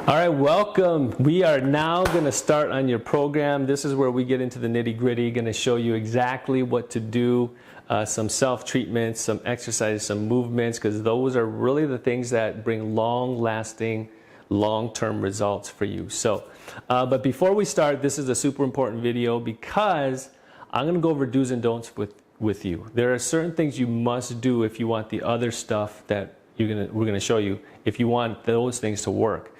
All right, welcome. We are now going to start on your program. This is where we get into the nitty-gritty. Going to show you exactly what to do, some self-treatments, some exercises, some movements, because those are really the things that bring long-lasting, long-term results for you. So, but before we start, this is a super important video because I'm going to go over do's and don'ts with you. There are certain things you must do if you want the other stuff that we're going to show you, if you want those things to work.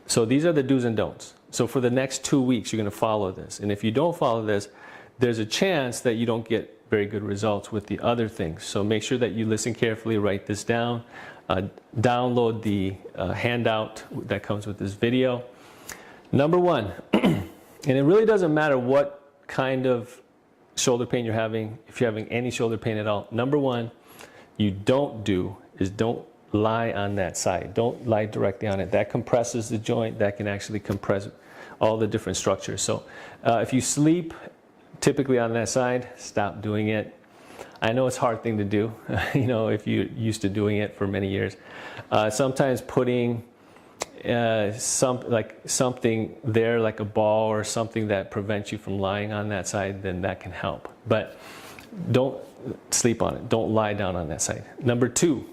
So these are the do's and don'ts. So for the next 2 weeks, you're going to follow this. And if you don't follow this, there's a chance that you don't get very good results with the other things. So make sure that you listen carefully, write this down, download the handout that comes with this video. Number one, and it really doesn't matter what kind of shoulder pain you're having, if you're having any shoulder pain at all. Number one, you don't do is don't lie on that side. Don't lie directly on it. That compresses the joint. That can actually compress all the different structures. So if you sleep typically on that side, stop doing it. I know it's a hard thing to do, you know, if you're used to doing it for many years. Sometimes putting something there, like a ball or something that prevents you from lying on that side, then that can help. But don't sleep on it. Don't lie down on that side. Number two,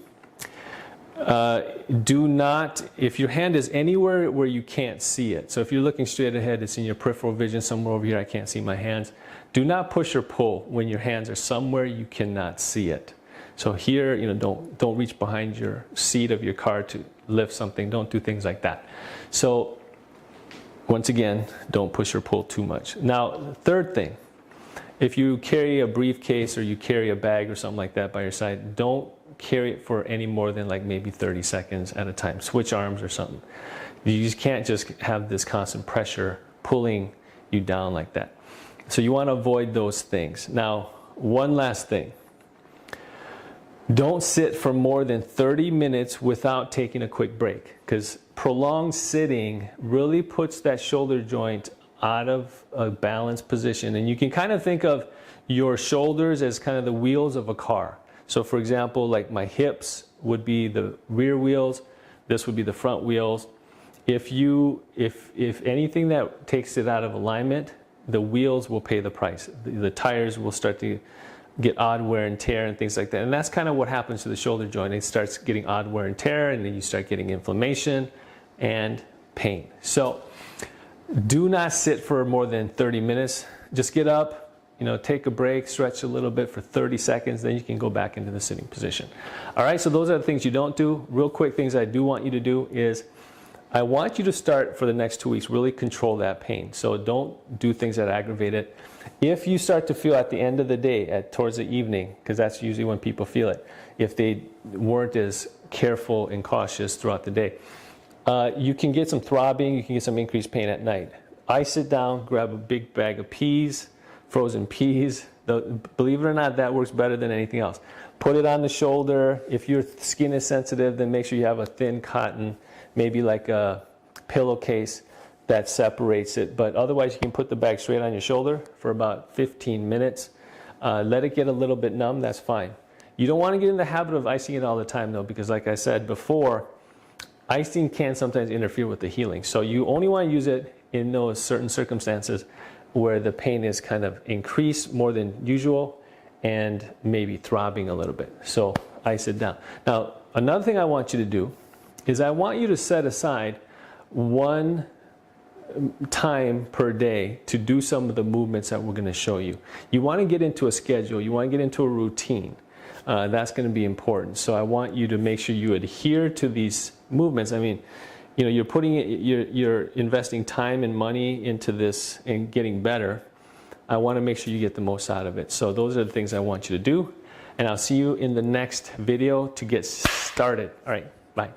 do not, if your hand is anywhere where you can't see it, so if you're looking straight ahead, it's in your peripheral vision, somewhere over here, I can't see my hands. Do not push or pull when your hands are somewhere you cannot see it. So here, you know, don't reach behind your seat of your car to lift something. Don't do things like that. So once again, don't push or pull too much. Now, third thing, if you carry a briefcase or you carry a bag or something like that by your side, don't carry it for any more than like maybe 30 seconds at a time. Switch arms or something. You just can't just have this constant pressure pulling you down like that. So you want to avoid those things. Now, one last thing. Don't sit for more than 30 minutes without taking a quick break, because prolonged sitting really puts that shoulder joint out of a balanced position. And you can kind of think of your shoulders as kind of the wheels of a car. So for example, like my hips would be the rear wheels, this would be the front wheels. If anything that takes it out of alignment, the wheels will pay the price. The tires will start to get odd wear and tear and things like that. And that's kind of what happens to the shoulder joint. It starts getting odd wear and tear, and then you start getting inflammation and pain. So do not sit for more than 30 minutes. Just get up, you know, take a break, stretch a little bit for 30 seconds, then you can go back into the sitting position. All right, so those are the things you don't do. Real quick things I do want you to do is I want you to start for the next 2 weeks, really control that pain. So don't do things that aggravate it. If you start to feel at the end of the day, towards the evening, because that's usually when people feel it, if they weren't as careful and cautious throughout the day, you can get some throbbing, you can get some increased pain at night. Ice it down, grab a big bag of peas, frozen peas. Believe it or not, that works better than anything else. Put it on the shoulder. If your skin is sensitive, then make sure you have a thin cotton, maybe like a pillowcase that separates it. But otherwise, you can put the bag straight on your shoulder for about 15 minutes. Let it get a little bit numb, that's fine. You don't want to get in the habit of icing it all the time though, because like I said before, icing can sometimes interfere with the healing. So you only want to use it in those certain circumstances where the pain is kind of increased more than usual and maybe throbbing a little bit. So ice it down. Now, another thing I want you to do is I want you to set aside one time per day to do some of the movements that we're going to show you. You want to get into a schedule. You want to get into a routine. That's going to be important. So I want you to make sure you adhere to these movements. I mean, you know, you're investing time and money into this and getting better. I want to make sure you get the most out of it. So those are the things I want you to do. And I'll see you in the next video to get started. All right, bye.